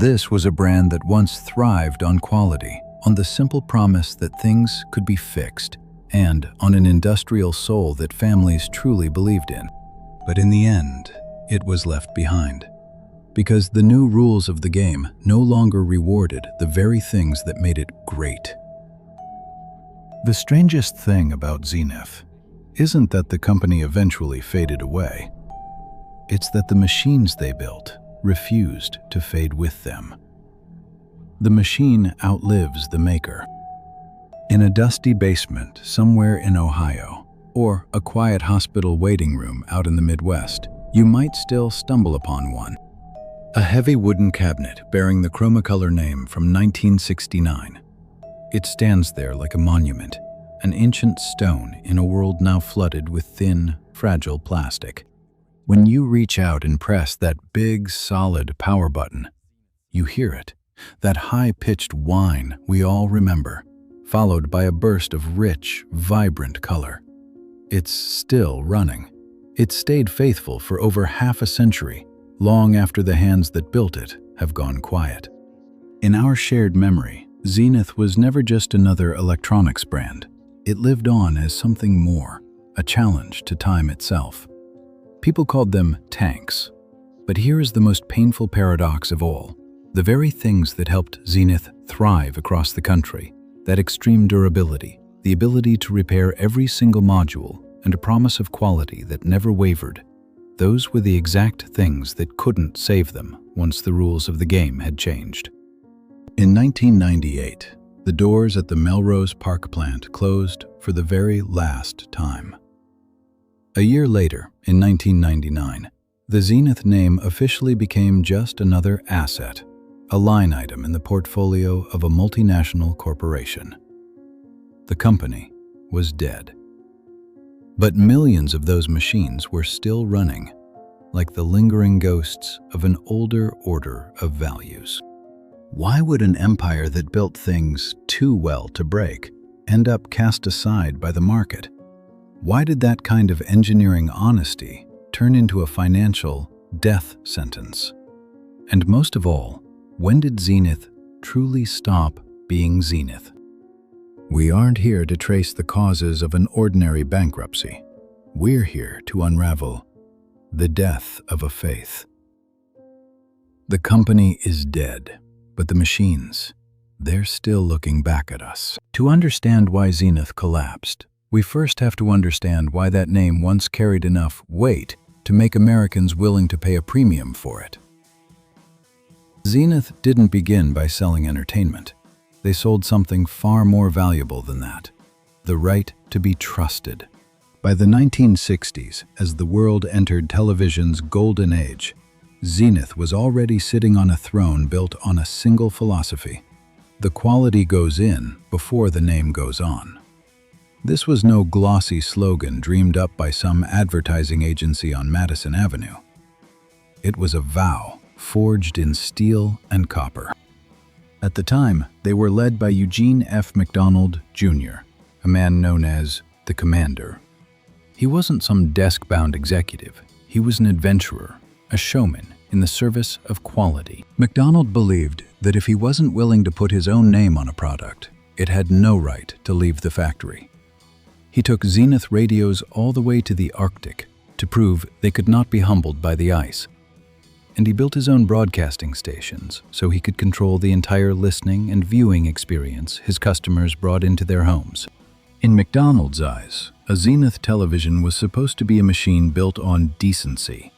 This was a brand that once thrived on quality, on the simple promise that things could be fixed, and on an industrial soul that families truly believed in. But in the end, it was left behind, because the new rules of the game no longer rewarded the very things that made it great. The strangest thing about Zenith isn't that the company eventually faded away. It's that the machines they built refused to fade with them. The machine outlives the maker. In a dusty basement somewhere in Ohio, or a quiet hospital waiting room out in the Midwest, you might still stumble upon one. A heavy wooden cabinet bearing the Chromacolor name from 1969. It stands there like a monument, an ancient stone in a world now flooded with thin, fragile plastic. When you reach out and press that big, solid power button, you hear it, that high-pitched whine we all remember, followed by a burst of rich, vibrant color. It's still running. It stayed faithful for over half a century, long after the hands that built it have gone quiet. In our shared memory, Zenith was never just another electronics brand. It lived on as something more, a challenge to time itself. People called them tanks. But here is the most painful paradox of all. The very things that helped Zenith thrive across the country, that extreme durability, the ability to repair every single module, and a promise of quality that never wavered, those were the exact things that couldn't save them once the rules of the game had changed. In 1998, the doors at the Melrose Park plant closed for the very last time. A year later, in 1999, the Zenith name officially became just another asset, a line item in the portfolio of a multinational corporation. The company was dead. But millions of those machines were still running, like the lingering ghosts of an older order of values. Why would an empire that built things too well to break end up cast aside by the market? Why did that kind of engineering honesty turn into a financial death sentence? And most of all, when did Zenith truly stop being Zenith? We aren't here to trace the causes of an ordinary bankruptcy. We're here to unravel the death of a faith. The company is dead, but the machines, they're still looking back at us. To understand why Zenith collapsed, we first have to understand why that name once carried enough weight to make Americans willing to pay a premium for it. Zenith didn't begin by selling entertainment. They sold something far more valuable than that: the right to be trusted. By the 1960s, as the world entered television's golden age, Zenith was already sitting on a throne built on a single philosophy: the quality goes in before the name goes on. This was no glossy slogan dreamed up by some advertising agency on Madison Avenue. It was a vow forged in steel and copper. At the time, they were led by Eugene F. McDonald, Jr., a man known as the Commander. He wasn't some desk-bound executive. He was an adventurer, a showman in the service of quality. McDonald believed that if he wasn't willing to put his own name on a product, it had no right to leave the factory. He took Zenith radios all the way to the Arctic to prove they could not be humbled by the ice. And he built his own broadcasting stations so he could control the entire listening and viewing experience his customers brought into their homes. In McDonald's eyes, a Zenith television was supposed to be a machine built on decency.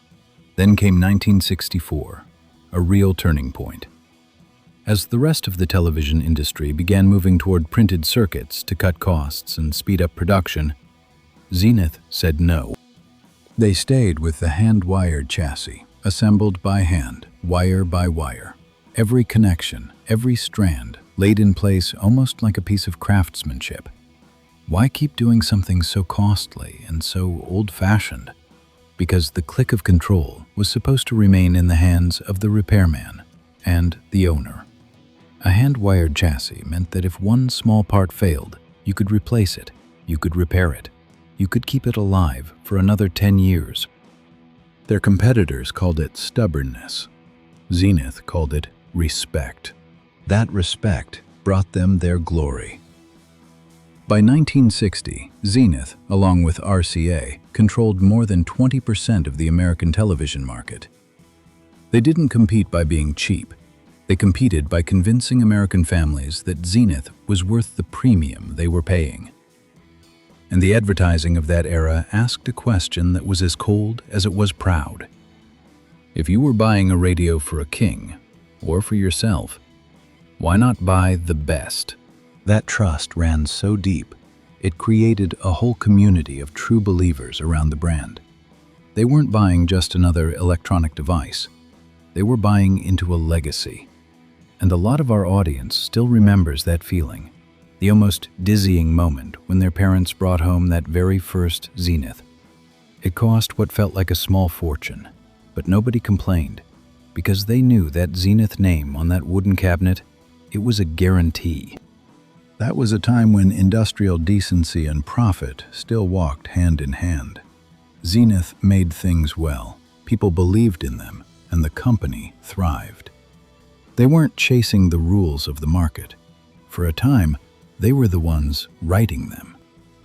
Then came 1964, a real turning point. As the rest of the television industry began moving toward printed circuits to cut costs and speed up production, Zenith said no. They stayed with the hand-wired chassis, assembled by hand, wire by wire. Every connection, every strand, laid in place almost like a piece of craftsmanship. Why keep doing something so costly and so old-fashioned? Because the click of control was supposed to remain in the hands of the repairman and the owner. A hand-wired chassis meant that if one small part failed, you could replace it, you could repair it, you could keep it alive for another 10 years. Their competitors called it stubbornness. Zenith called it respect. That respect brought them their glory. By 1960, Zenith, along with RCA, controlled more than 20% of the American television market. They didn't compete by being cheap. They competed by convincing American families that Zenith was worth the premium they were paying. And the advertising of that era asked a question that was as cold as it was proud. If you were buying a radio for a king, or for yourself, why not buy the best? That trust ran so deep, it created a whole community of true believers around the brand. They weren't buying just another electronic device. They were buying into a legacy. And a lot of our audience still remembers that feeling, the almost dizzying moment when their parents brought home that very first Zenith. It cost what felt like a small fortune, but nobody complained, because they knew that Zenith name on that wooden cabinet, it was a guarantee. That was a time when industrial decency and profit still walked hand in hand. Zenith made things well, people believed in them, and the company thrived. They weren't chasing the rules of the market. For a time, they were the ones writing them.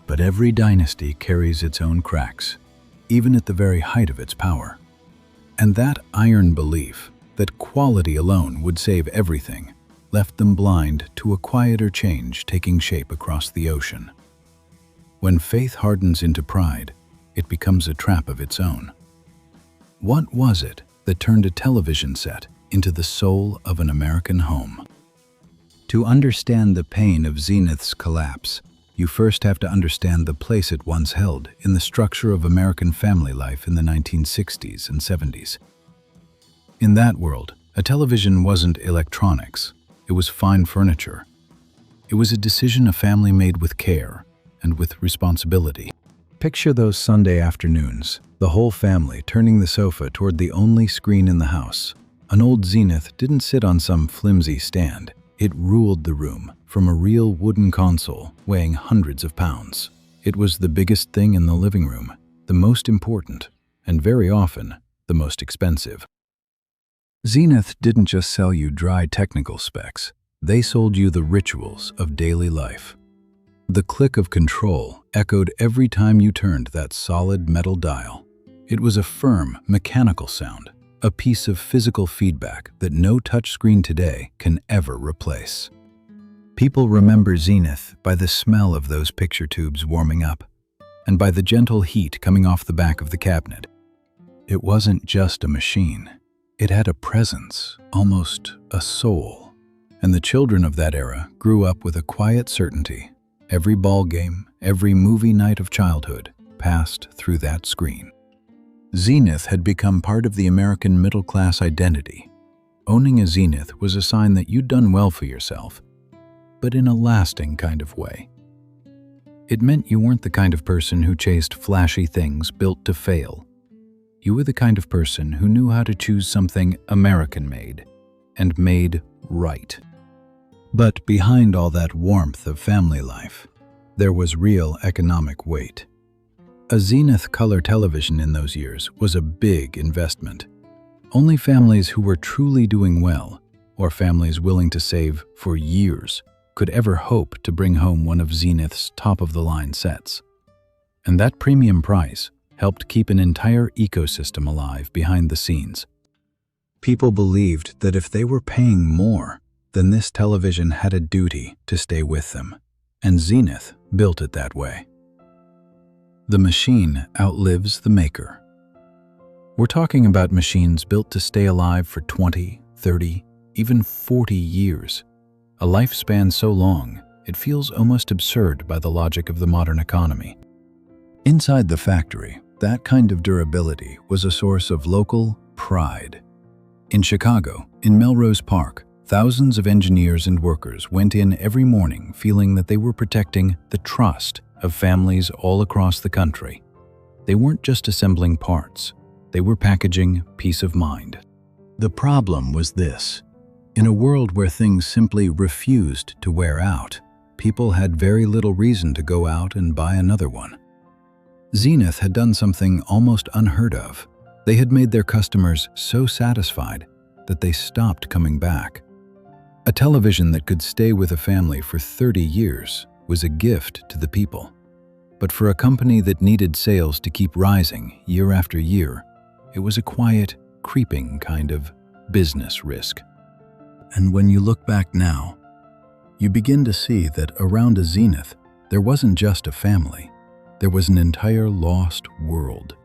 But every dynasty carries its own cracks, even at the very height of its power. And that iron belief that quality alone would save everything left them blind to a quieter change taking shape across the ocean. When faith hardens into pride, it becomes a trap of its own. What was it that turned a television set into the soul of an American home? To understand the pain of Zenith's collapse, you first have to understand the place it once held in the structure of American family life in the 1960s and 70s. In that world, a television wasn't electronics. It was fine furniture. It was a decision a family made with care and with responsibility. Picture those Sunday afternoons, the whole family turning the sofa toward the only screen in the house. An old Zenith didn't sit on some flimsy stand. It ruled the room from a real wooden console weighing hundreds of pounds. It was the biggest thing in the living room, the most important, and very often the most expensive. Zenith didn't just sell you dry technical specs. They sold you the rituals of daily life. The click of control echoed every time you turned that solid metal dial. It was a firm, mechanical sound, a piece of physical feedback that no touchscreen today can ever replace. People remember Zenith by the smell of those picture tubes warming up, and by the gentle heat coming off the back of the cabinet. It wasn't just a machine. It had a presence, almost a soul. And the children of that era grew up with a quiet certainty. Every ball game, every movie night of childhood passed through that screen. Zenith had become part of the American middle-class identity. Owning a Zenith was a sign that you'd done well for yourself, but in a lasting kind of way. It meant you weren't the kind of person who chased flashy things built to fail. You were the kind of person who knew how to choose something American-made and made right. But behind all that warmth of family life, there was real economic weight. A Zenith color television in those years was a big investment. Only families who were truly doing well, or families willing to save for years, could ever hope to bring home one of Zenith's top-of-the-line sets. And that premium price helped keep an entire ecosystem alive behind the scenes. People believed that if they were paying more, then this television had a duty to stay with them, and Zenith built it that way. The machine outlives the maker. We're talking about machines built to stay alive for 20, 30, even 40 years. A lifespan so long, it feels almost absurd by the logic of the modern economy. Inside the factory, that kind of durability was a source of local pride. In Chicago, in Melrose Park, thousands of engineers and workers went in every morning feeling that they were protecting the trust of families all across the country. They weren't just assembling parts, they were packaging peace of mind. The problem was this. In a world where things simply refused to wear out, people had very little reason to go out and buy another one. Zenith had done something almost unheard of. They had made their customers so satisfied that they stopped coming back. A television that could stay with a family for 30 years was a gift to the people. But for a company that needed sales to keep rising year after year, it was a quiet, creeping kind of business risk. And when you look back now, you begin to see that around a Zenith, there wasn't just a family. There was an entire lost world.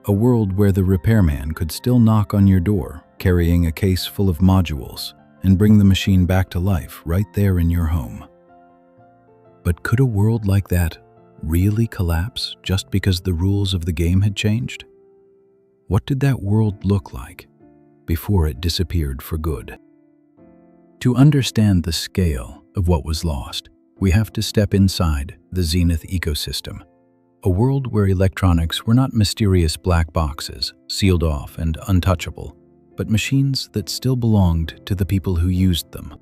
A world where the repairman could still knock on your door, carrying a case full of modules, and bring the machine back to life right there in your home. But could a world like that really collapse just because the rules of the game had changed? What did that world look like before it disappeared for good? To understand the scale of what was lost, we have to step inside the Zenith ecosystem, a world where electronics were not mysterious black boxes, sealed off and untouchable, but machines that still belonged to the people who used them.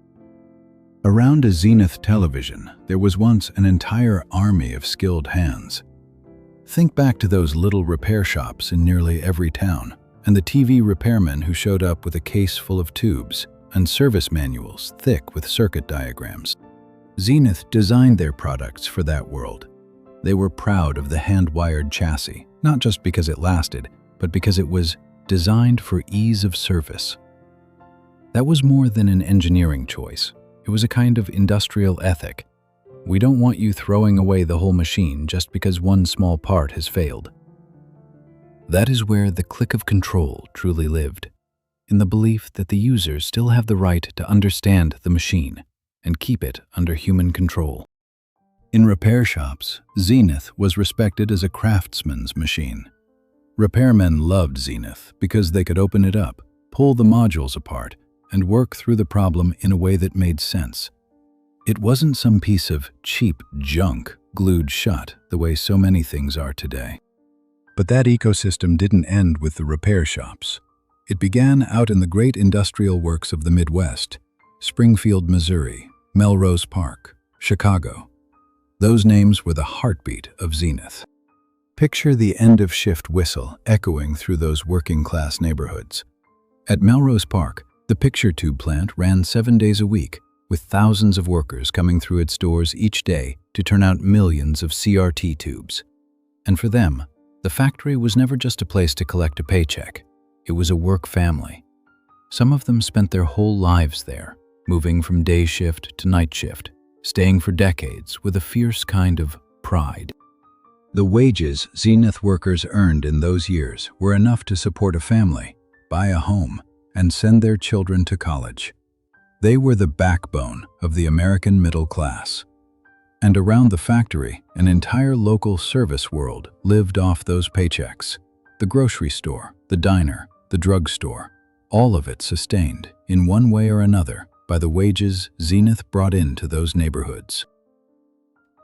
Around a Zenith television, there was once an entire army of skilled hands. Think back to those little repair shops in nearly every town, and the TV repairmen who showed up with a case full of tubes and service manuals thick with circuit diagrams. Zenith designed their products for that world. They were proud of the hand-wired chassis, not just because it lasted, but because it was designed for ease of service. That was more than an engineering choice. It was a kind of industrial ethic. We don't want you throwing away the whole machine just because one small part has failed. That is where the click of control truly lived, in the belief that the users still have the right to understand the machine and keep it under human control. In repair shops, Zenith was respected as a craftsman's machine. Repairmen loved Zenith because they could open it up, pull the modules apart, and work through the problem in a way that made sense. It wasn't some piece of cheap junk glued shut the way so many things are today. But that ecosystem didn't end with the repair shops. It began out in the great industrial works of the Midwest: Springfield, Missouri, Melrose Park, Chicago. Those names were the heartbeat of Zenith. Picture the end-of-shift whistle echoing through those working-class neighborhoods. At Melrose Park, the picture tube plant ran 7 days a week, with thousands of workers coming through its doors each day to turn out millions of CRT tubes. And for them, the factory was never just a place to collect a paycheck. It was a work family. Some of them spent their whole lives there, moving from day shift to night shift, staying for decades with a fierce kind of pride. The wages Zenith workers earned in those years were enough to support a family, buy a home, and send their children to college. They were the backbone of the American middle class. And around the factory, an entire local service world lived off those paychecks. The grocery store, the diner, the drugstore, all of it sustained, in one way or another, by the wages Zenith brought into those neighborhoods.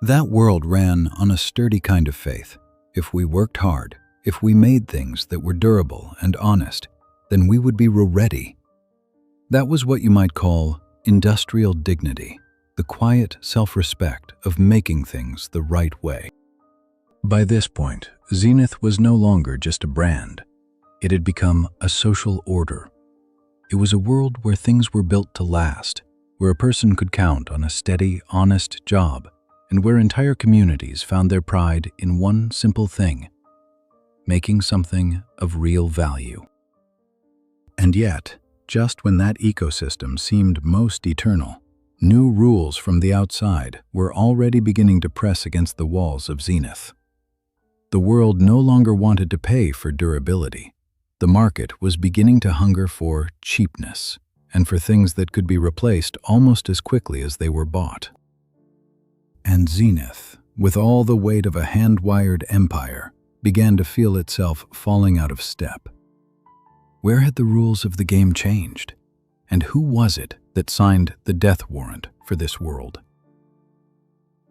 That world ran on a sturdy kind of faith. If we worked hard, if we made things that were durable and honest, then we would be ready. That was what you might call industrial dignity, the quiet self-respect of making things the right way. By this point, Zenith was no longer just a brand. It had become a social order. It was a world where things were built to last, where a person could count on a steady, honest job, and where entire communities found their pride in one simple thing: making something of real value. And yet, just when that ecosystem seemed most eternal, new rules from the outside were already beginning to press against the walls of Zenith. The world no longer wanted to pay for durability. The market was beginning to hunger for cheapness, and for things that could be replaced almost as quickly as they were bought. And Zenith, with all the weight of a hand-wired empire, began to feel itself falling out of step. Where had the rules of the game changed? And who was it that signed the death warrant for this world?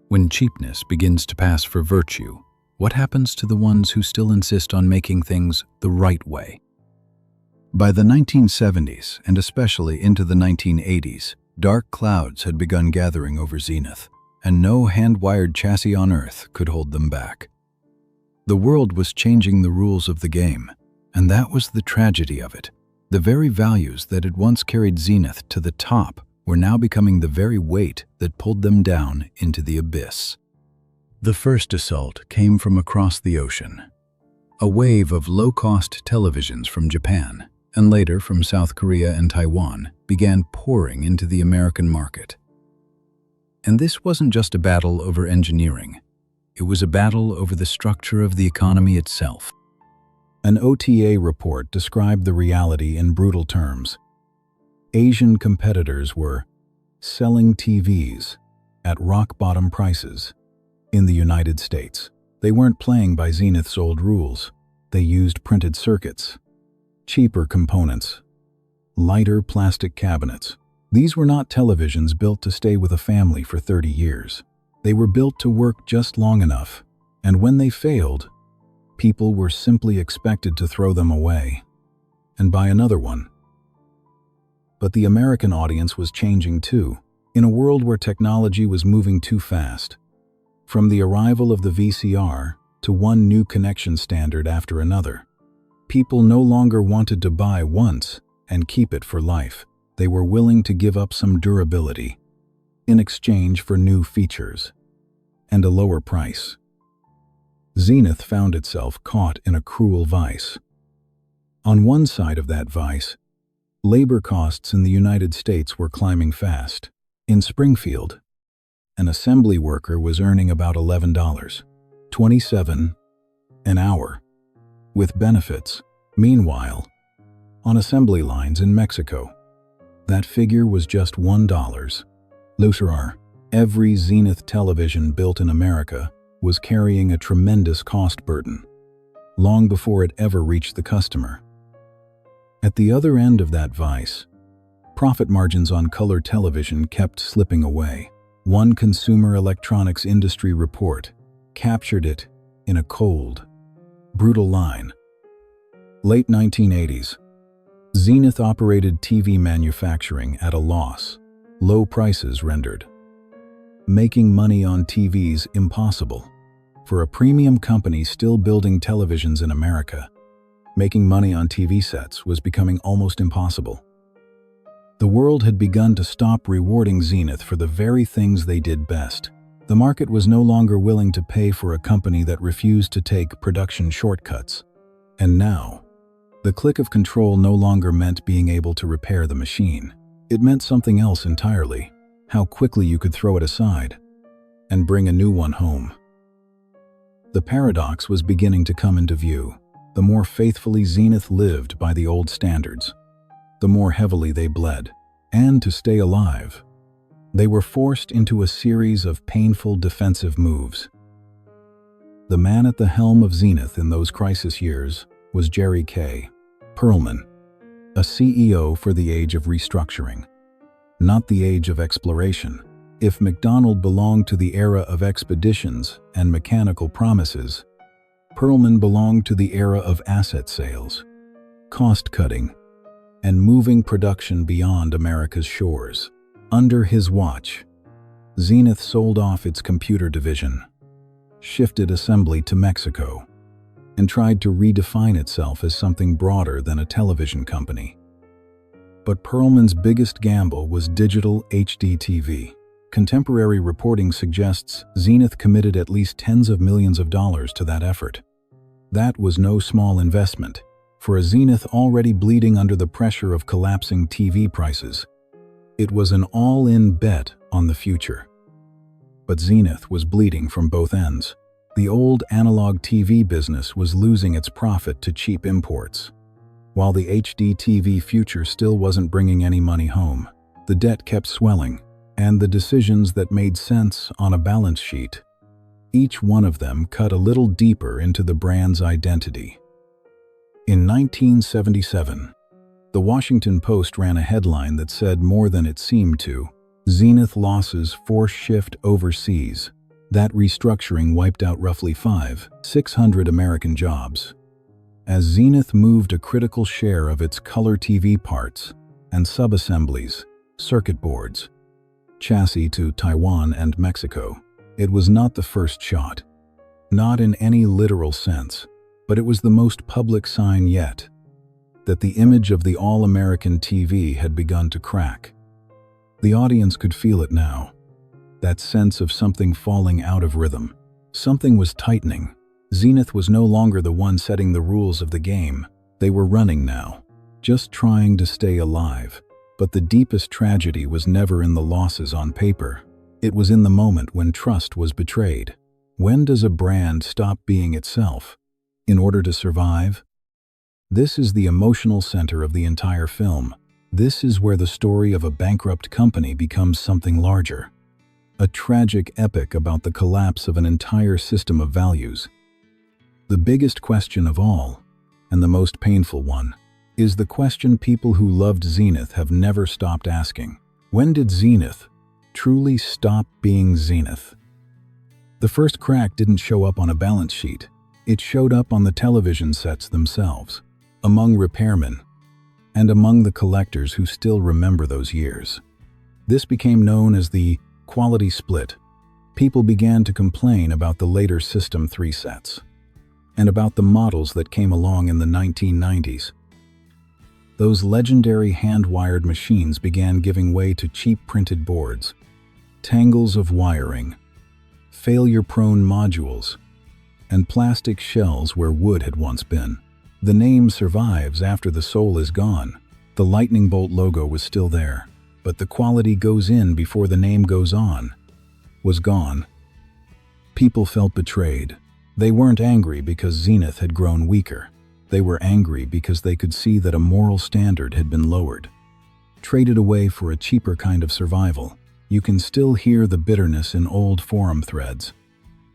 When cheapness begins to pass for virtue, what happens to the ones who still insist on making things the right way? By the 1970s, and especially into the 1980s, dark clouds had begun gathering over Zenith, and no hand-wired chassis on Earth could hold them back. The world was changing the rules of the game, and that was the tragedy of it. The very values that had once carried Zenith to the top were now becoming the very weight that pulled them down into the abyss. The first assault came from across the ocean. A wave of low-cost televisions from Japan, and later from South Korea and Taiwan, began pouring into the American market. And this wasn't just a battle over engineering. It was a battle over the structure of the economy itself. An OTA report described the reality in brutal terms. Asian competitors were selling TVs at rock-bottom prices in the United States. They weren't playing by Zenith's old rules. They used printed circuits, cheaper components, lighter plastic cabinets. These were not televisions built to stay with a family for 30 years. They were built to work just long enough, and when they failed, people were simply expected to throw them away and buy another one. But the American audience was changing too, in a world where technology was moving too fast. From the arrival of the VCR to one new connection standard after another, people no longer wanted to buy once and keep it for life. They were willing to give up some durability in exchange for new features and a lower price. Zenith found itself caught in a cruel vice. On one side of that vice, labor costs in the United States were climbing fast. In Springfield, an assembly worker was earning about $11.27 an hour, with benefits. Meanwhile, on assembly lines in Mexico, that figure was just $1. Luterar, every Zenith television built in America was carrying a tremendous cost burden, long before it ever reached the customer. At the other end of that vice, profit margins on color television kept slipping away. One consumer electronics industry report captured it in a cold, brutal line. Late 1980s, Zenith operated TV manufacturing at a loss. Low prices rendered making money on TVs impossible. For a premium company still building televisions in America, making money on TV sets was becoming almost impossible. The world had begun to stop rewarding Zenith for the very things they did best. The market was no longer willing to pay for a company that refused to take production shortcuts. And now, the click of control no longer meant being able to repair the machine. It meant something else entirely: how quickly you could throw it aside and bring a new one home. The paradox was beginning to come into view. The more faithfully Zenith lived by the old standards, the more heavily they bled. And to stay alive, they were forced into a series of painful defensive moves. The man at the helm of Zenith in those crisis years was Jerry K. Perlman, a CEO for the age of restructuring, not the age of exploration. If McDonald belonged to the era of expeditions and mechanical promises, Perlman belonged to the era of asset sales, cost-cutting, and moving production beyond America's shores. Under his watch, Zenith sold off its computer division, shifted assembly to Mexico, and tried to redefine itself as something broader than a television company. But Perlman's biggest gamble was digital HD TV. Contemporary reporting suggests Zenith committed at least tens of millions of dollars to that effort. That was no small investment, for a Zenith already bleeding under the pressure of collapsing TV prices. It was an all-in bet on the future. But Zenith was bleeding from both ends. The old analog TV business was losing its profit to cheap imports, while the HD TV future still wasn't bringing any money home. The debt kept swelling, and the decisions that made sense on a balance sheet, each one of them cut a little deeper into the brand's identity. In 1977, the Washington Post ran a headline that said more than it seemed to: Zenith losses force shift overseas. That restructuring wiped out roughly 600 American jobs, as Zenith moved a critical share of its color TV parts and subassemblies, circuit boards, chassis to Taiwan and Mexico. It was not the first shot, not in any literal sense, but it was the most public sign yet. that the image of the all-American TV had begun to crack. The audience could feel it now, that sense of something falling out of rhythm. Something was tightening. Zenith was no longer the one setting the rules of the game. They were running now, just trying to stay alive. But the deepest tragedy was never in the losses on paper. It was in the moment when trust was betrayed. When does a brand stop being itself in order to survive? This is the emotional center of the entire film. This is where the story of a bankrupt company becomes something larger. A tragic epic about the collapse of an entire system of values. The biggest question of all, and the most painful one, is the question people who loved Zenith have never stopped asking. When did Zenith truly stop being Zenith? The first crack didn't show up on a balance sheet. It showed up on the television sets themselves, among repairmen, and among the collectors who still remember those years. This became known as the quality split. People began to complain about the later System 3 sets, and about the models that came along in the 1990s. Those legendary hand-wired machines began giving way to cheap printed boards, tangles of wiring, failure-prone modules, and plastic shells where wood had once been. The name survives after the soul is gone. The lightning bolt logo was still there, but the quality goes in before the name goes on was gone. People felt betrayed. They weren't angry because Zenith had grown weaker. They were angry because they could see that a moral standard had been lowered, traded away for a cheaper kind of survival. You can still hear the bitterness in old forum threads,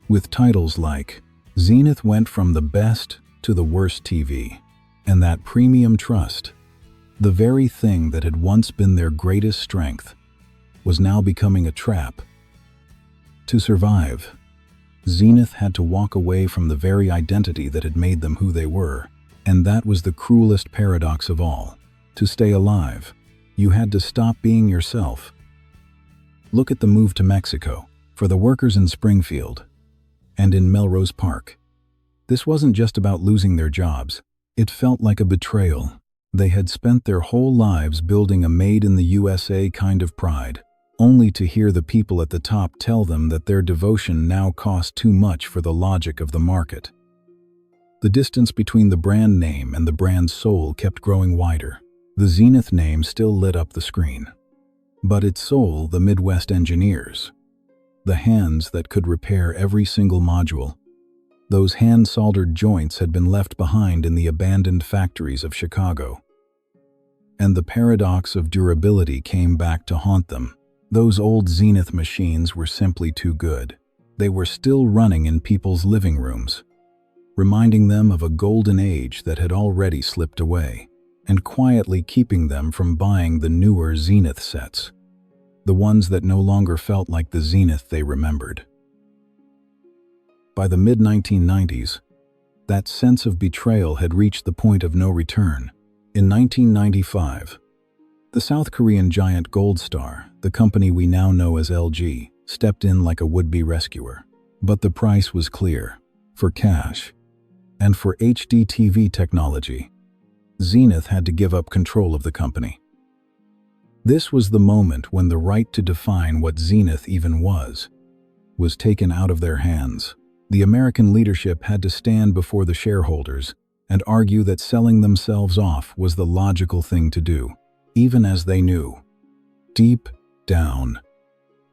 with titles like, "Zenith went from the best to the worst TV," and that premium trust, the very thing that had once been their greatest strength, was now becoming a trap. To survive, Zenith had to walk away from the very identity that had made them who they were, and that was the cruelest paradox of all. To stay alive, you had to stop being yourself. Look at the move to Mexico, for the workers in Springfield, and in Melrose Park. This wasn't just about losing their jobs. It felt like a betrayal. They had spent their whole lives building a made-in-the-USA kind of pride, only to hear the people at the top tell them that their devotion now cost too much for the logic of the market. The distance between the brand name and the brand's soul kept growing wider. The Zenith name still lit up the screen, but its soul, the Midwest engineers, the hands that could repair every single module, those hand-soldered joints had been left behind in the abandoned factories of Chicago. And the paradox of durability came back to haunt them. Those old Zenith machines were simply too good. They were still running in people's living rooms, reminding them of a golden age that had already slipped away, and quietly keeping them from buying the newer Zenith sets, the ones that no longer felt like the Zenith they remembered. By the mid-1990s, that sense of betrayal had reached the point of no return. In 1995, the South Korean giant Gold Star, the company we now know as LG, stepped in like a would-be rescuer. But the price was clear. For cash, and for HD TV technology, Zenith had to give up control of the company. This was the moment when the right to define what Zenith even was taken out of their hands. The American leadership had to stand before the shareholders and argue that selling themselves off was the logical thing to do, even as they knew, deep down,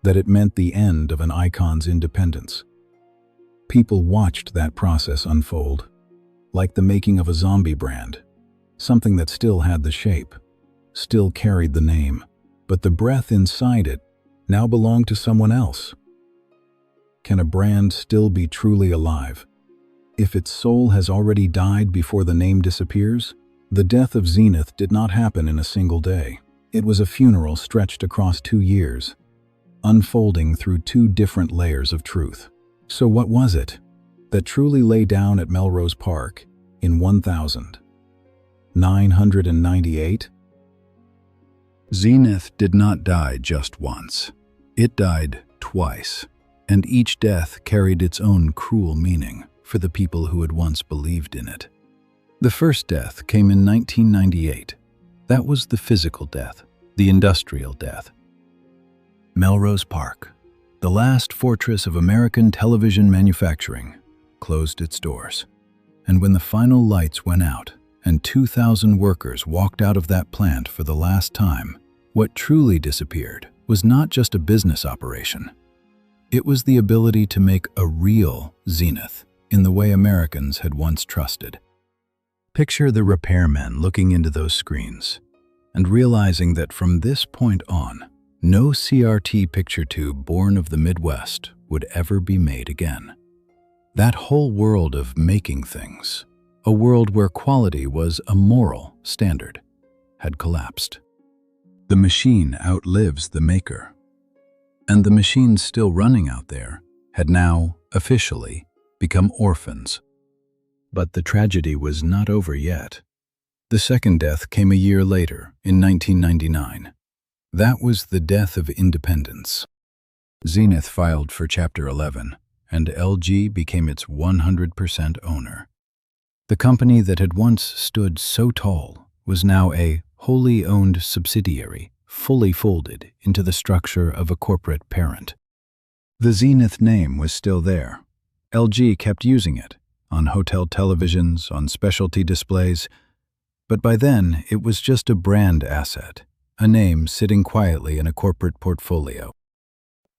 that it meant the end of an icon's independence. People watched that process unfold, like the making of a zombie brand, something that still had the shape, still carried the name, but the breath inside it now belonged to someone else. Can a brand still be truly alive if its soul has already died before the name disappears? The death of Zenith did not happen in a single day. It was a funeral stretched across 2 years, unfolding through 2 different layers of truth. So what was it that truly lay down at Melrose Park in 1998? Zenith did not die just once. It died twice, and each death carried its own cruel meaning for the people who had once believed in it. The first death came in 1998. That was the physical death, the industrial death. Melrose Park, the last fortress of American television manufacturing, closed its doors. And when the final lights went out and 2,000 workers walked out of that plant for the last time, what truly disappeared was not just a business operation. It was the ability to make a real Zenith in the way Americans had once trusted. Picture the repairmen looking into those screens and realizing that from this point on, no CRT picture tube born of the Midwest would ever be made again. That whole world of making things, a world where quality was a moral standard, had collapsed. The machine outlives the maker. And the machines still running out there had now, officially, become orphans. But the tragedy was not over yet. The second death came a year later, in 1999. That was the death of independence. Zenith filed for Chapter 11, and LG became its 100% owner. The company that had once stood so tall was now a wholly owned subsidiary, fully folded into the structure of a corporate parent. The Zenith name was still there. LG kept using it, on hotel televisions, on specialty displays, but by then it was just a brand asset, a name sitting quietly in a corporate portfolio.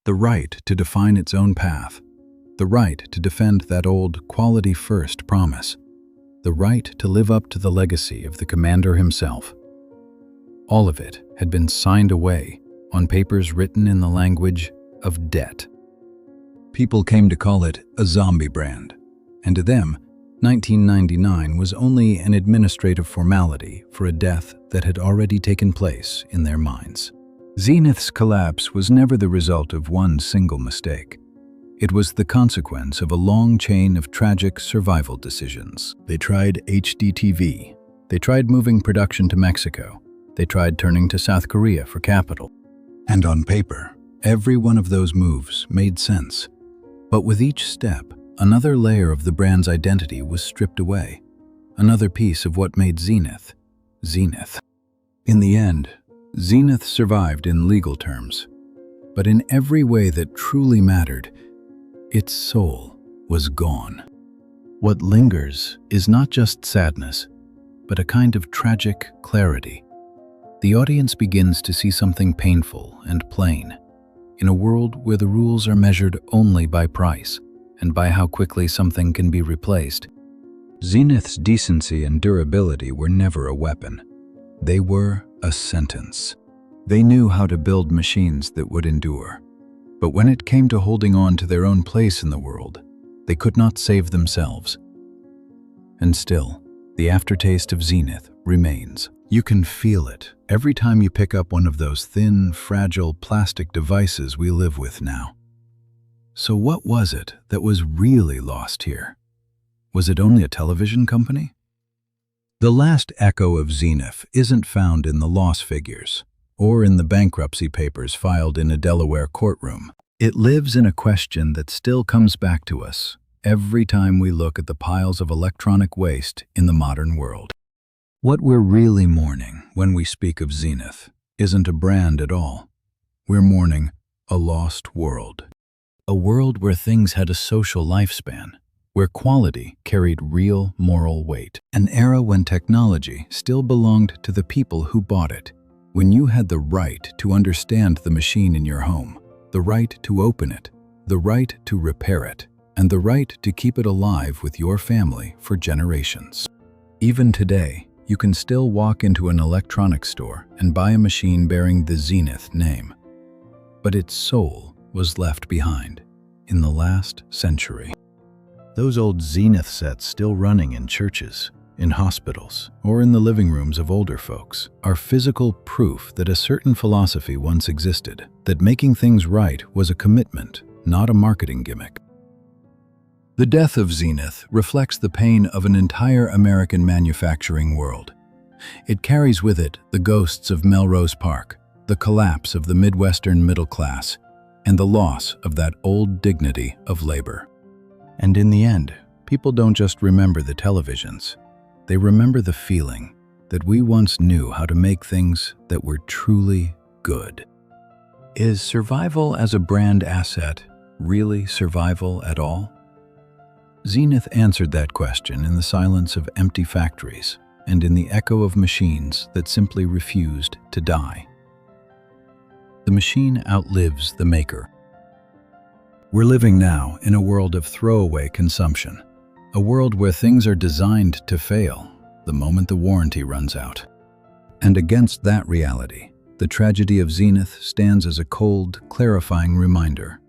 The right to define its own path, the right to defend that old quality-first promise, the right to live up to the legacy of the commander himself. All of it had been signed away on papers written in the language of debt. People came to call it a zombie brand, and to them, 1999 was only an administrative formality for a death that had already taken place in their minds. Zenith's collapse was never the result of one single mistake. It was the consequence of a long chain of tragic survival decisions. They tried HDTV. They tried moving production to Mexico. They tried turning to South Korea for capital. And on paper, every one of those moves made sense. But with each step, another layer of the brand's identity was stripped away. Another piece of what made Zenith, Zenith. In the end, Zenith survived in legal terms. But in every way that truly mattered, its soul was gone. What lingers is not just sadness, but a kind of tragic clarity. The audience begins to see something painful and plain, in a world where the rules are measured only by price and by how quickly something can be replaced. Zenith's decency and durability were never a weapon. They were a sentence. They knew how to build machines that would endure. But when it came to holding on to their own place in the world, they could not save themselves. And still, the aftertaste of Zenith remains. You can feel it every time you pick up one of those thin, fragile plastic devices we live with now. So what was it that was really lost here? Was it only a television company? The last echo of Zenith isn't found in the loss figures or in the bankruptcy papers filed in a Delaware courtroom. It lives in a question that still comes back to us every time we look at the piles of electronic waste in the modern world. What we're really mourning when we speak of Zenith isn't a brand at all. We're mourning a lost world. A world where things had a social lifespan, where quality carried real moral weight. An era when technology still belonged to the people who bought it, when you had the right to understand the machine in your home, the right to open it, the right to repair it, and the right to keep it alive with your family for generations. Even today, you can still walk into an electronics store and buy a machine bearing the Zenith name. But its soul was left behind in the last century. Those old Zenith sets still running in churches, in hospitals, or in the living rooms of older folks are physical proof that a certain philosophy once existed, that making things right was a commitment, not a marketing gimmick. The death of Zenith reflects the pain of an entire American manufacturing world. It carries with it the ghosts of Melrose Park, the collapse of the Midwestern middle class, and the loss of that old dignity of labor. And in the end, people don't just remember the televisions. They remember the feeling that we once knew how to make things that were truly good. Is survival as a brand asset really survival at all? Zenith answered that question in the silence of empty factories and in the echo of machines that simply refused to die. The machine outlives the maker. We're living now in a world of throwaway consumption, a world where things are designed to fail the moment the warranty runs out. And against that reality, the tragedy of Zenith stands as a cold, clarifying reminder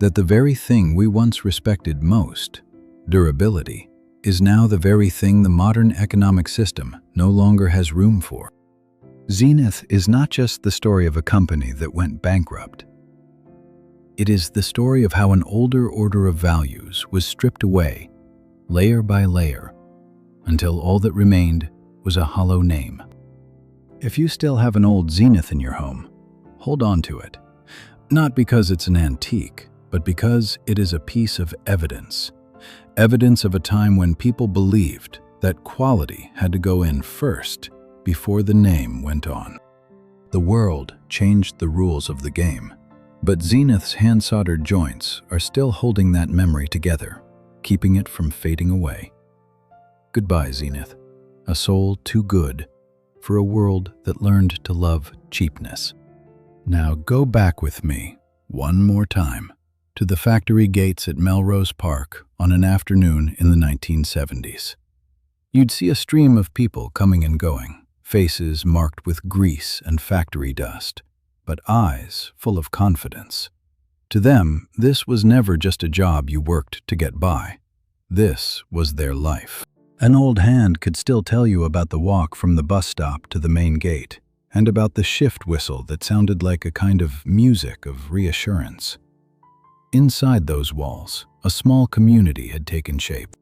that the very thing we once respected most, durability, is now the very thing the modern economic system no longer has room for. Zenith is not just the story of a company that went bankrupt. It is the story of how an older order of values was stripped away, layer by layer, until all that remained was a hollow name. If you still have an old Zenith in your home, hold on to it. Not because it's an antique, but because it is a piece of evidence. Evidence of a time when people believed that quality had to go in first before the name went on. The world changed the rules of the game, but Zenith's hand-soldered joints are still holding that memory together, keeping it from fading away. Goodbye, Zenith, a soul too good for a world that learned to love cheapness. Now go back with me, one more time, to the factory gates at Melrose Park on an afternoon in the 1970s. You'd see a stream of people coming and going, faces marked with grease and factory dust, but eyes full of confidence. To them, this was never just a job you worked to get by. This was their life. An old hand could still tell you about the walk from the bus stop to the main gate, and about the shift whistle that sounded like a kind of music of reassurance. Inside those walls, a small community had taken shape.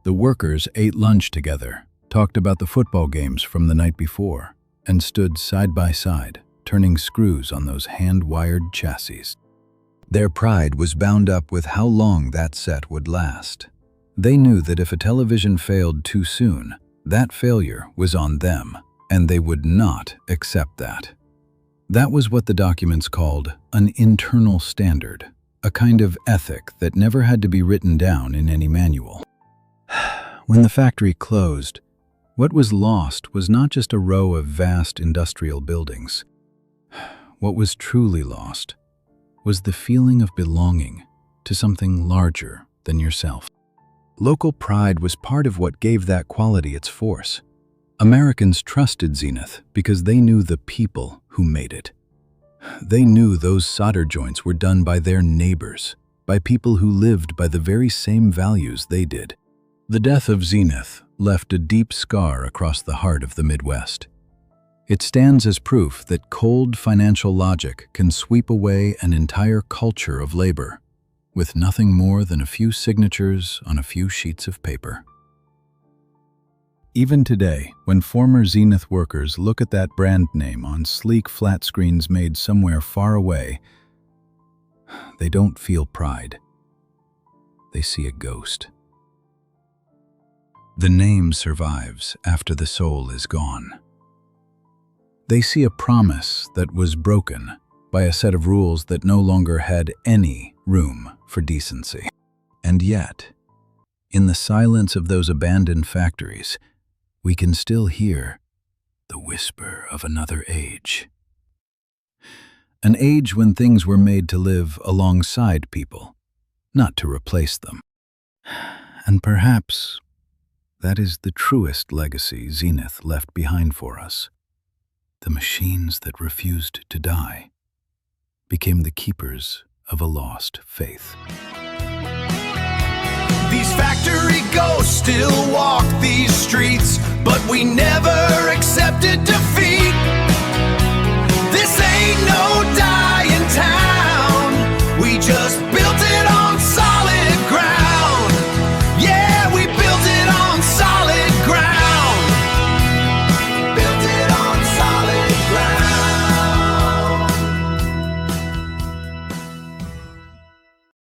The workers ate lunch together, talked about the football games from the night before, and stood side by side, turning screws on those hand-wired chassis. Their pride was bound up with how long that set would last. They knew that if a television failed too soon, that failure was on them, and they would not accept that. That was what the documents called an internal standard, a kind of ethic that never had to be written down in any manual. When the factory closed, what was lost was not just a row of vast industrial buildings. What was truly lost was the feeling of belonging to something larger than yourself. Local pride was part of what gave that quality its force. Americans trusted Zenith because they knew the people who made it. They knew those solder joints were done by their neighbors, by people who lived by the very same values they did. The death of Zenith left a deep scar across the heart of the Midwest. It stands as proof that cold financial logic can sweep away an entire culture of labor, with nothing more than a few signatures on a few sheets of paper. Even today, when former Zenith workers look at that brand name on sleek flat screens made somewhere far away, they don't feel pride. They see a ghost. The name survives after the soul is gone. They see a promise that was broken by a set of rules that no longer had any room for decency. And yet, in the silence of those abandoned factories, we can still hear the whisper of another age. An age when things were made to live alongside people, not to replace them. And perhaps that is the truest legacy Zenith left behind for us. The machines that refused to die became the keepers of a lost faith. These factory ghosts still walk these streets, but we never accepted defeat.